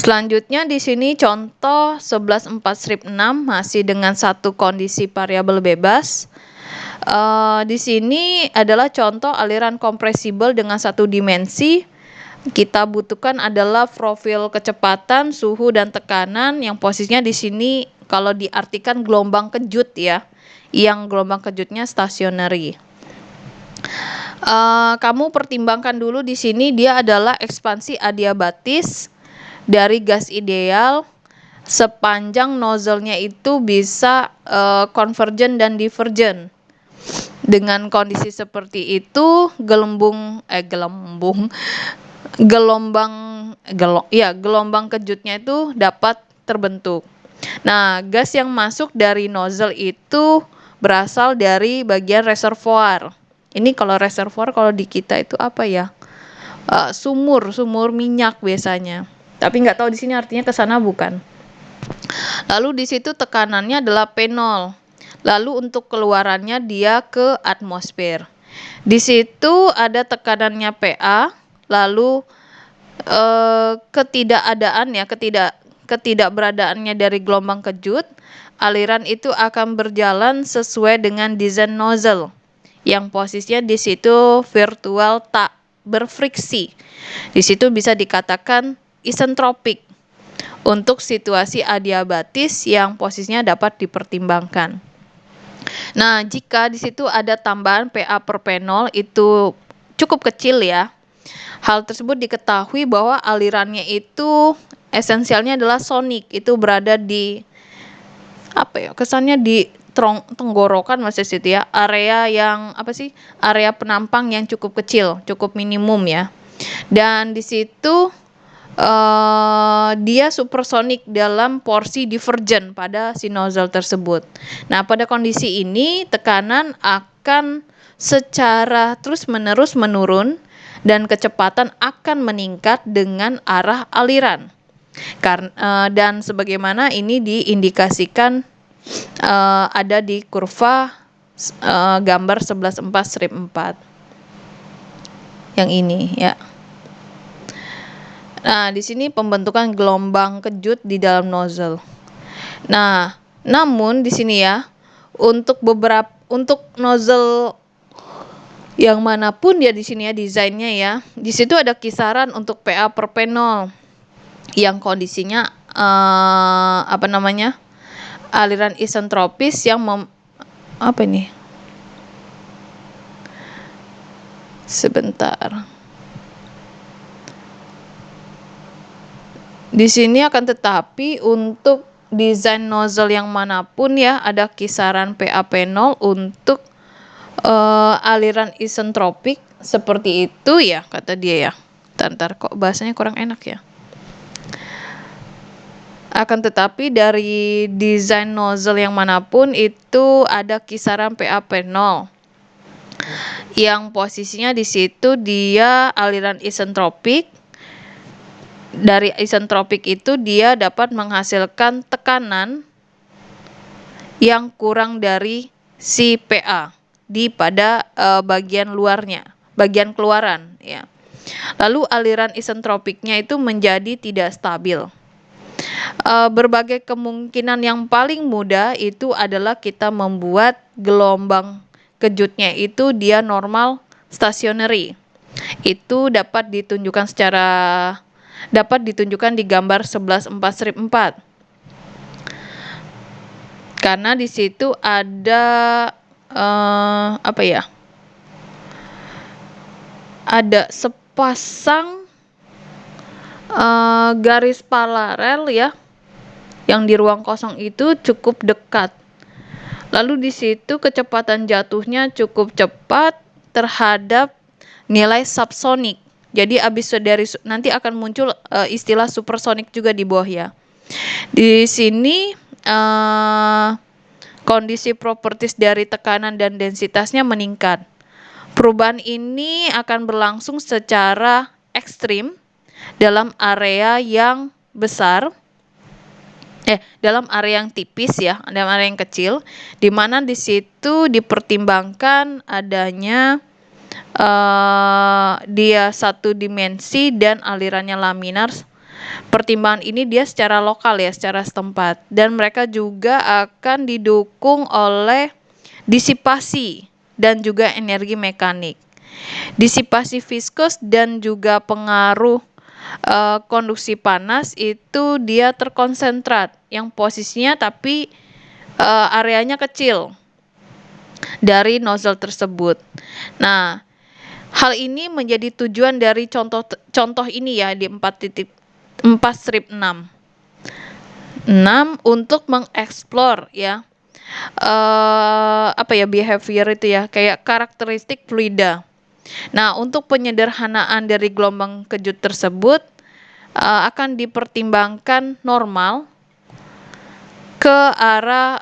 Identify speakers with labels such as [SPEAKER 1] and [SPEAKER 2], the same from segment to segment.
[SPEAKER 1] Selanjutnya di sini contoh 11.4/6 masih dengan satu kondisi variabel bebas. Di sini adalah contoh aliran kompresibel dengan satu dimensi. Kita butuhkan adalah profil kecepatan, suhu dan tekanan yang posisinya di sini kalau diartikan gelombang kejut ya, yang gelombang kejutnya stationary. Kamu pertimbangkan dulu di sini dia adalah ekspansi adiabatis dari gas ideal sepanjang nozzle-nya itu bisa convergent dan divergent. Dengan kondisi seperti itu, gelombang kejutnya itu dapat terbentuk. Nah, gas yang masuk dari nozzle itu berasal dari bagian reservoir. Ini kalau reservoir kalau di kita itu apa ya? Sumur minyak biasanya. Tapi nggak tahu di sini artinya ke sana bukan. Lalu di situ tekanannya adalah P0. Lalu untuk keluarannya dia ke atmosfer. Di situ ada tekanannya PA, lalu ketidakberadaannya dari gelombang kejut, aliran itu akan berjalan sesuai dengan desain nozzle yang posisinya di situ virtual tak berfriksi. Di situ bisa dikatakan isentropik untuk situasi adiabatis yang posisinya dapat dipertimbangkan. Nah, jika di situ ada tambahan PA per P0 itu cukup kecil ya. Hal tersebut diketahui bahwa alirannya itu esensialnya adalah sonik, itu berada di kesannya di tenggorokan masih situ ya, area yang area penampang yang cukup kecil, cukup minimum ya. Dan di situ dia supersonik dalam porsi divergent pada si nozzle tersebut. Nah, pada kondisi ini tekanan akan secara terus-menerus menurun dan kecepatan akan meningkat dengan arah aliran. Dan sebagaimana ini diindikasikan ada di kurva gambar 11.4/4 yang ini ya. Nah, di sini pembentukan gelombang kejut di dalam nozzle. Nah, namun di sini ya, untuk nozzle yang manapun ya di sini ya desainnya ya, di situ ada kisaran untuk PA per P0 yang kondisinya aliran isentropis yang sebentar. Di sini akan tetapi untuk desain nozzle yang manapun ya ada kisaran PAP0 untuk aliran isentropik seperti itu ya kata dia ya. Bentar kok bahasanya kurang enak ya. Akan tetapi dari desain nozzle yang manapun itu ada kisaran PAP0 yang posisinya di situ dia aliran isentropik. Dari isentropik itu dia dapat menghasilkan tekanan yang kurang dari si PA pada bagian luarnya, bagian keluaran ya. Lalu aliran isentropiknya itu menjadi tidak stabil. Berbagai kemungkinan yang paling mudah itu adalah kita membuat gelombang kejutnya itu dia normal stationary. Itu dapat ditunjukkan di gambar 11.4/4. Karena di situ ada ada sepasang garis paralel ya, yang di ruang kosong itu cukup dekat. Lalu di situ kecepatan jatuhnya cukup cepat terhadap nilai subsonik. Jadi nanti akan muncul istilah supersonik juga di bawah ya. Di sini kondisi properties dari tekanan dan densitasnya meningkat. Perubahan ini akan berlangsung secara ekstrim dalam area yang besar, dalam area yang tipis ya, dalam area yang kecil, di mana di situ dipertimbangkan adanya dia satu dimensi dan alirannya laminar pertimbangan ini dia secara lokal ya, secara setempat, dan mereka juga akan didukung oleh disipasi dan juga energi mekanik. Disipasi viskus dan juga pengaruh konduksi panas itu dia terkonsentrat yang posisinya tapi areanya kecil dari nozzle tersebut. Nah, hal ini menjadi tujuan dari contoh ini ya di 4.4/6 untuk mengeksplor ya behavior itu ya, kayak karakteristik fluida. Nah, untuk penyederhanaan dari gelombang kejut tersebut akan dipertimbangkan normal ke arah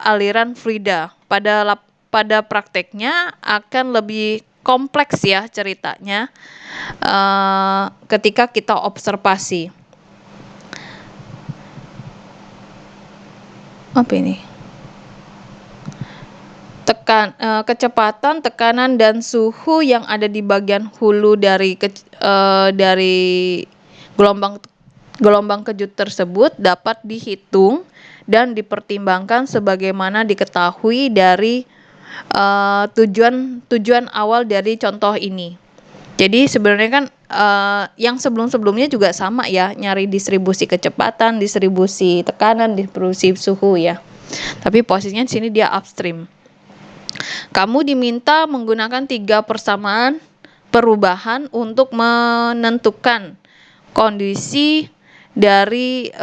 [SPEAKER 1] aliran fluida. Pada prakteknya akan lebih kompleks ya ceritanya ketika kita observasi. Apa ini? Kecepatan, tekanan, dan suhu yang ada di bagian hulu dari gelombang kejut tersebut dapat dihitung dan dipertimbangkan sebagaimana diketahui dari tujuan awal dari contoh ini. Jadi sebenarnya kan yang sebelum-sebelumnya juga sama ya, nyari distribusi kecepatan, distribusi tekanan, distribusi suhu ya. Tapi posisinya di sini dia upstream. Kamu diminta menggunakan 3 persamaan perubahan untuk menentukan kondisi dari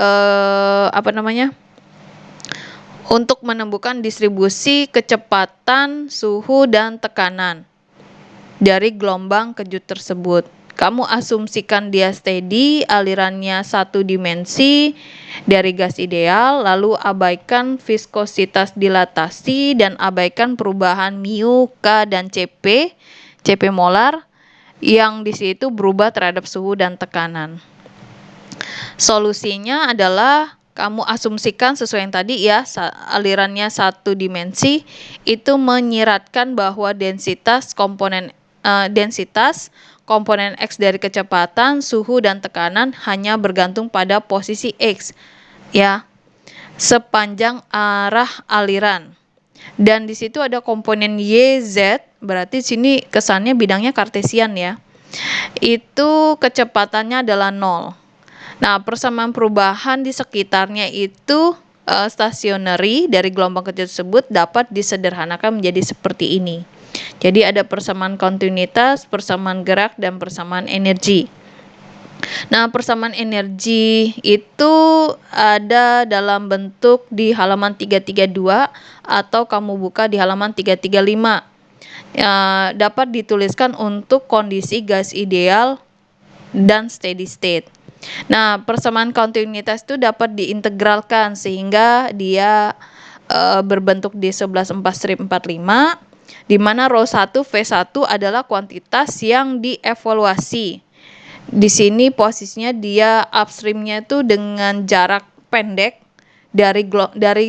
[SPEAKER 1] untuk menemukan distribusi kecepatan, suhu, dan tekanan dari gelombang kejut tersebut. Kamu asumsikan dia steady, alirannya satu dimensi dari gas ideal, lalu abaikan viskositas dilatasi dan abaikan perubahan mu, K, dan Cp molar yang di situ berubah terhadap suhu dan tekanan. Solusinya adalah kamu asumsikan sesuai yang tadi ya, alirannya satu dimensi itu menyiratkan bahwa densitas komponen X dari kecepatan, suhu, dan tekanan hanya bergantung pada posisi X ya sepanjang arah aliran. Dan di situ ada komponen Y, Z, berarti sini kesannya bidangnya kartesian ya. Itu kecepatannya adalah 0. Nah, persamaan perubahan di sekitarnya itu stationary dari gelombang kecil tersebut dapat disederhanakan menjadi seperti ini. Jadi ada persamaan kontinuitas, persamaan gerak, dan persamaan energi. Nah, persamaan energi itu ada dalam bentuk di halaman 332 atau kamu buka di halaman 335. Dapat dituliskan untuk kondisi gas ideal dan steady state. Nah, persamaan kontinuitas itu dapat diintegralkan sehingga dia berbentuk di 11/4/45 di mana ρ1 V1 adalah kuantitas yang dievaluasi. Di sini posisinya dia upstreamnya itu dengan jarak pendek dari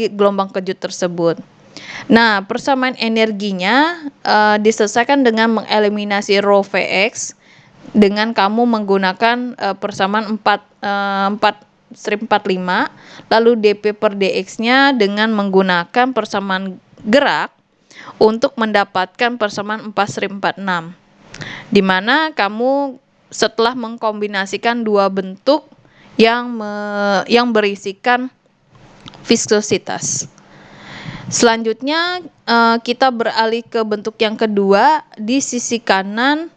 [SPEAKER 1] gelombang kejut tersebut. Nah, persamaan energinya diselesaikan dengan mengeliminasi ρ Vx dengan kamu menggunakan persamaan 4/45, lalu dp per dx-nya dengan menggunakan persamaan gerak untuk mendapatkan persamaan 4/46, di mana kamu setelah mengkombinasikan dua bentuk yang berisikan viskositas. Selanjutnya kita beralih ke bentuk yang kedua di sisi kanan.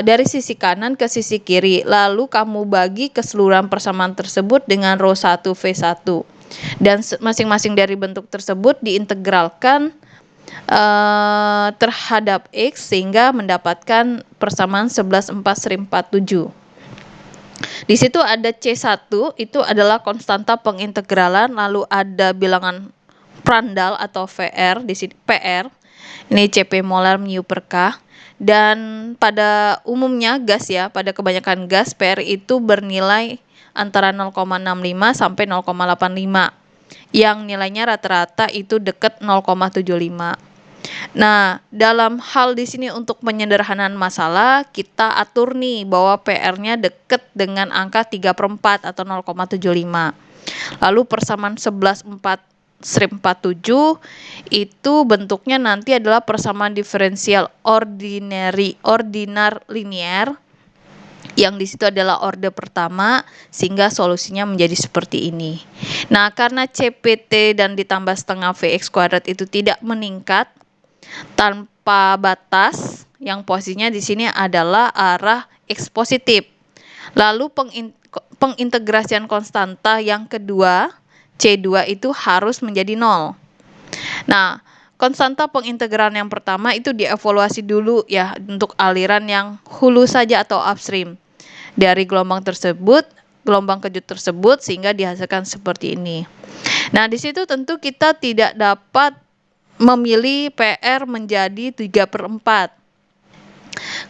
[SPEAKER 1] Dari sisi kanan ke sisi kiri, lalu kamu bagi keseluruhan persamaan tersebut dengan ρ1 V1 dan masing-masing dari bentuk tersebut diintegralkan terhadap X sehingga mendapatkan persamaan 11/4/47. Di situ ada C1 itu adalah konstanta pengintegralan, lalu ada bilangan Prandtl atau VR di sini PR. Ini Cp molar mu per K. Dan pada umumnya gas ya, pada kebanyakan gas PR itu bernilai antara 0,65 sampai 0,85. Yang nilainya rata-rata itu dekat 0,75. Nah, dalam hal di sini untuk penyederhanaan masalah, kita atur nih bahwa PR-nya deket dengan angka 3/4 atau 0,75. Lalu persamaan 11/4/47 itu bentuknya nanti adalah persamaan diferensial ordinar linear, yang di situ adalah orde pertama, sehingga solusinya menjadi seperti ini. Nah, karena CPT dan ditambah setengah Vx kuadrat itu tidak meningkat tanpa batas, yang posisinya di sini adalah arah X positif. Lalu pengintegrasian konstanta yang kedua, C2 itu harus menjadi 0. Nah, konstanta pengintegralan yang pertama itu dievaluasi dulu ya untuk aliran yang hulu saja atau upstream dari gelombang kejut tersebut, sehingga dihasilkan seperti ini. Nah, di situ tentu kita tidak dapat memilih PR menjadi 3/4.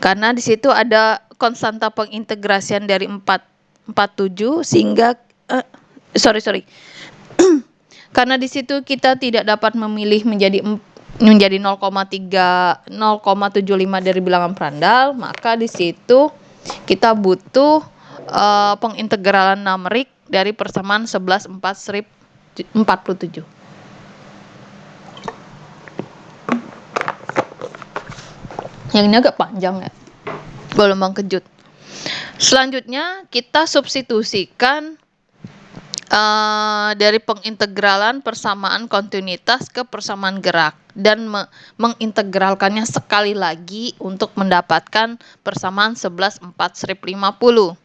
[SPEAKER 1] Karena di situ ada konstanta pengintegrasian dari 47 sehingga karena di situ kita tidak dapat memilih menjadi 0,75 dari bilangan Prandtl, maka di situ kita butuh pengintegralan numerik dari persamaan 11/4/47. Yang ini agak panjang ya, gelombang kejut. Selanjutnya kita substitusikan dari pengintegralan persamaan kontinuitas ke persamaan gerak dan mengintegralkannya sekali lagi untuk mendapatkan persamaan 11/4/50.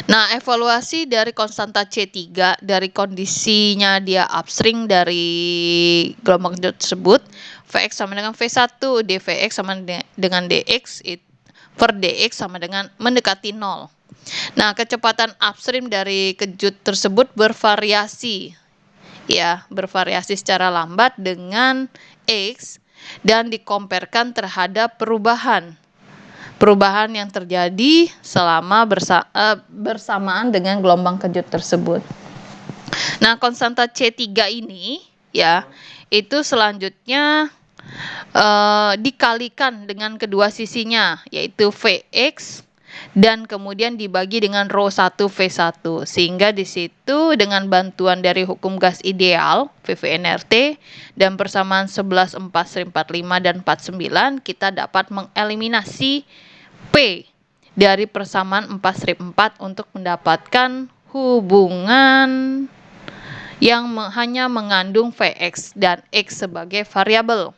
[SPEAKER 1] Nah, evaluasi dari konstanta C3 dari kondisinya dia upstream dari gelombang kejut tersebut, Vx sama dengan V1, dVx sama dengan dx, per dx sama dengan mendekati 0. Nah, kecepatan upstream dari kejut tersebut bervariasi, ya, bervariasi secara lambat dengan X dan dikomparkan terhadap perubahan yang terjadi selama bersamaan dengan gelombang kejut tersebut. Nah, konstanta C3 ini ya, itu selanjutnya dikalikan dengan kedua sisinya, yaitu Vx dan kemudian dibagi dengan rho 1 V1, sehingga di situ dengan bantuan dari hukum gas ideal VV-nRT dan persamaan 11/4/45 dan 49 kita dapat mengeliminasi P dari persamaan 4/4 untuk mendapatkan hubungan yang hanya mengandung Vx dan X sebagai variabel.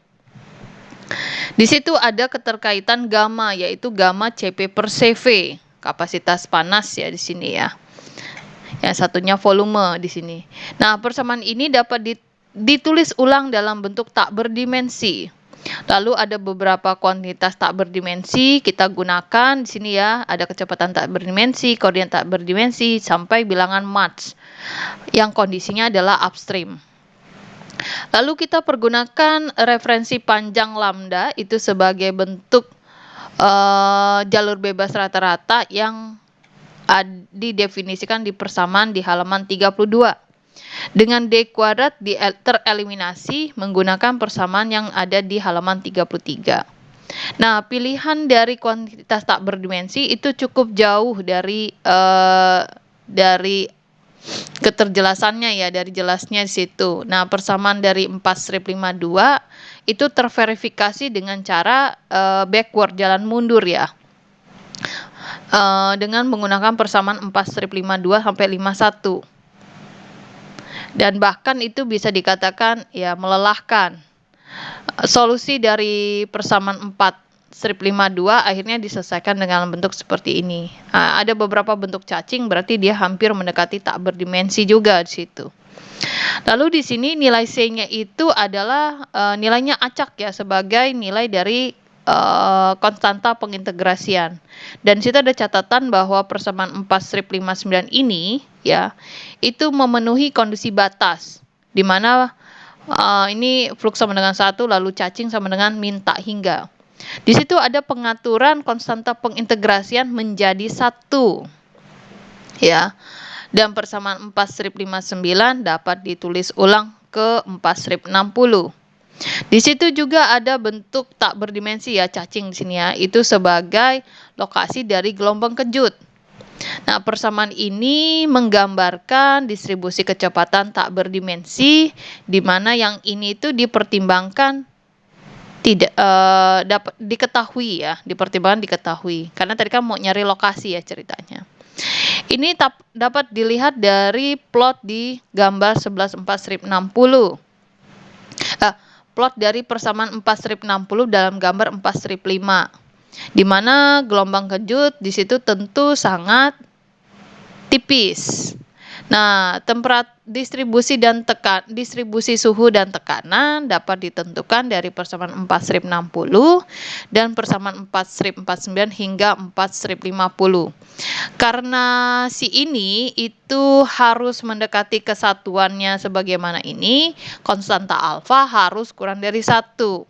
[SPEAKER 1] Di situ ada keterkaitan gamma, yaitu gamma Cp per Cv, kapasitas panas ya di sini ya. Yang satunya volume di sini. Nah, persamaan ini dapat ditulis ulang dalam bentuk tak berdimensi. Lalu ada beberapa kuantitas tak berdimensi kita gunakan di sini ya. Ada kecepatan tak berdimensi, koordinat tak berdimensi, sampai bilangan Mach yang kondisinya adalah upstream. Lalu kita pergunakan referensi panjang lambda itu sebagai bentuk jalur bebas rata-rata yang didefinisikan di persamaan di halaman 32. Dengan D kuadrat tereliminasi menggunakan persamaan yang ada di halaman 33. Nah, pilihan dari kuantitas tak berdimensi itu cukup jauh dari keterjelasannya ya, dari jelasnya di situ. Nah, persamaan dari 4/52 itu terverifikasi dengan cara backward, jalan mundur ya. Dengan menggunakan persamaan 4/52 sampai 51. Dan bahkan itu bisa dikatakan ya melelahkan. Solusi dari persamaan 4/52 akhirnya diselesaikan dengan bentuk seperti ini. Ada beberapa bentuk cacing, berarti dia hampir mendekati tak berdimensi juga di situ. Lalu di sini nilai C-nya itu adalah nilainya acak ya, sebagai nilai dari konstanta pengintegrasian. Dan di situ ada catatan bahwa persamaan 4/59 ini ya, itu memenuhi kondisi batas, di mana ini flux sama dengan 1, lalu cacing sama dengan min tak hingga. Di situ ada pengaturan konstanta pengintegrasian menjadi 1. Ya. Dan persamaan 4/59 dapat ditulis ulang ke 4/60. Di situ juga ada bentuk tak berdimensi ya, cacing di sini ya. Itu sebagai lokasi dari gelombang kejut. Nah, persamaan ini menggambarkan distribusi kecepatan tak berdimensi, di mana yang ini itu dipertimbangkan tidak dapat diketahui ya, dipertimbangkan diketahui. Karena tadi kan mau nyari lokasi ya ceritanya. Ini dapat dilihat dari plot di gambar 11.4/60. Plot dari persamaan 4/60 dalam gambar 4/5. Di mana gelombang kejut di situ tentu sangat tipis. Nah, distribusi suhu dan tekanan dapat ditentukan dari persamaan 4/60 dan persamaan 4/49 hingga 4/50. Karena si ini itu harus mendekati kesatuannya sebagaimana ini, konstanta alfa harus kurang dari 1.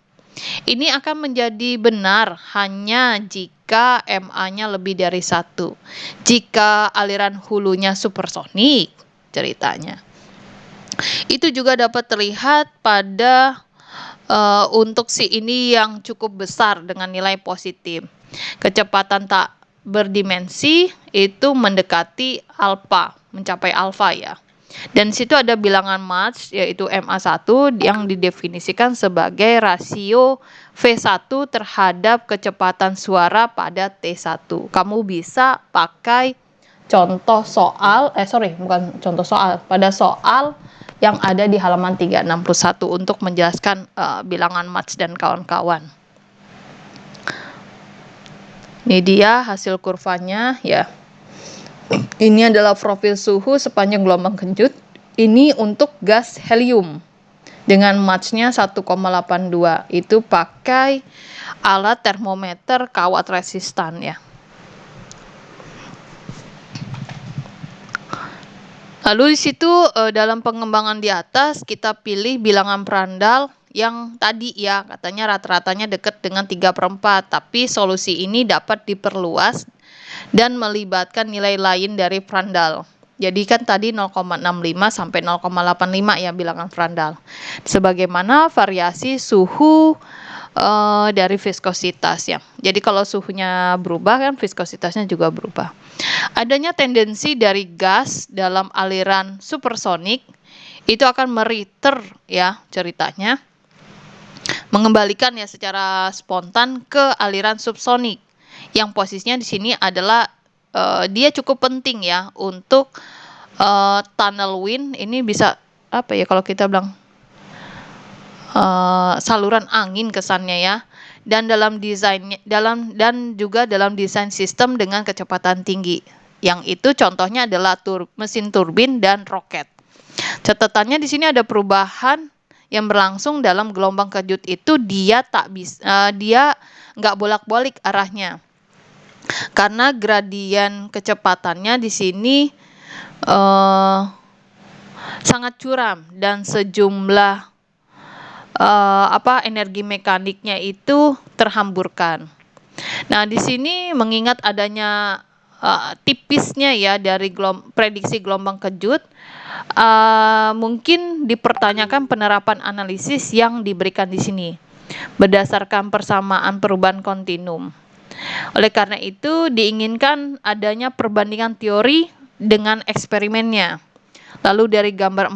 [SPEAKER 1] Ini akan menjadi benar hanya jika MA-nya lebih dari 1. Jika aliran hulunya supersonik, ceritanya. Itu juga dapat terlihat pada untuk si ini yang cukup besar dengan nilai positif. Kecepatan tak berdimensi itu mendekati alfa, mencapai alfa ya. Dan situ ada bilangan Mach yaitu MA1 yang didefinisikan sebagai rasio V1 terhadap kecepatan suara pada T1. Kamu bisa pakai contoh soal, pada soal yang ada di halaman 361 untuk menjelaskan bilangan Mach dan kawan-kawan. Ini dia hasil kurvanya ya. Ini adalah profil suhu sepanjang gelombang kejut. Ini untuk gas helium dengan Mach-nya 1,82. Itu pakai alat termometer kawat resistan ya. Lalu di situ dalam pengembangan di atas kita pilih bilangan Prandtl yang tadi ya katanya rata-ratanya dekat dengan 3/4, tapi solusi ini dapat diperluas dan melibatkan nilai lain dari Prandtl. Jadi kan tadi 0,65 sampai 0,85 ya bilangan Prandtl. Sebagaimana variasi suhu dari viskositas ya. Jadi kalau suhunya berubah kan viskositasnya juga berubah. Adanya tendensi dari gas dalam aliran supersonik itu akan meriter ya ceritanya. Mengembalikan ya secara spontan ke aliran subsonik. Yang posisinya di sini adalah dia cukup penting ya untuk tunnel wind. Ini bisa apa ya kalau kita bilang saluran angin kesannya ya. Dan dalam desainnya dan juga dalam desain sistem dengan kecepatan tinggi. Yang itu contohnya adalah mesin turbin dan roket. Catatannya di sini ada perubahan yang berlangsung dalam gelombang kejut itu dia nggak bolak-balik arahnya. Karena gradien kecepatannya di sini sangat curam dan sejumlah energi mekaniknya itu terhamburkan. Nah, di sini mengingat adanya tipisnya ya dari prediksi gelombang kejut, mungkin dipertanyakan penerapan analisis yang diberikan di sini berdasarkan persamaan perubahan kontinum. Oleh karena itu diinginkan adanya perbandingan teori dengan eksperimennya. Lalu dari gambar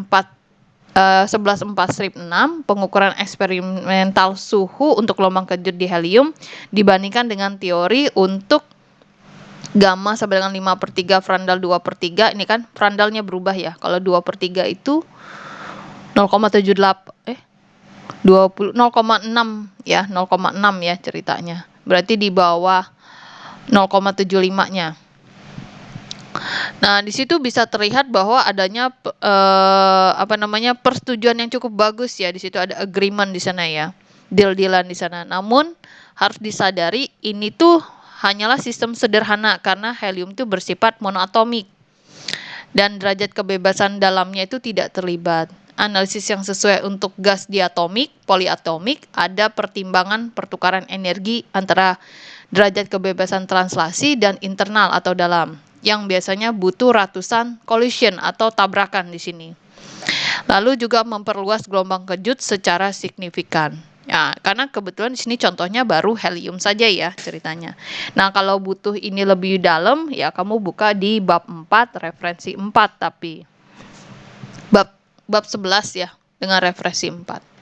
[SPEAKER 1] 11.4/6 pengukuran eksperimental suhu untuk gelombang kejut di helium dibandingkan dengan teori untuk gamma sama dengan 5/3 Prandtl 2/3. Ini kan Prandtlnya berubah ya. Kalau 2/3 itu 0,78 0,6 ya, 0,6 ya ceritanya. Berarti di bawah 0,75-nya. Nah, di situ bisa terlihat bahwa adanya persetujuan yang cukup bagus ya. Di situ ada agreement di sana ya. Deal-dealan di sana. Namun harus disadari ini tuh hanyalah sistem sederhana karena helium itu bersifat monoatomik. Dan derajat kebebasan dalamnya itu tidak terlibat. Analisis yang sesuai untuk gas diatomik, poliatomik, ada pertimbangan pertukaran energi antara derajat kebebasan translasi dan internal atau dalam, yang biasanya butuh ratusan collision atau tabrakan di sini. Lalu juga memperluas gelombang kejut secara signifikan. Ya, karena kebetulan di sini contohnya baru helium saja ya ceritanya. Nah, kalau butuh ini lebih dalam, ya kamu buka di bab 4, referensi 4 tapi. Bab bab 11 ya, dengan referensi 4.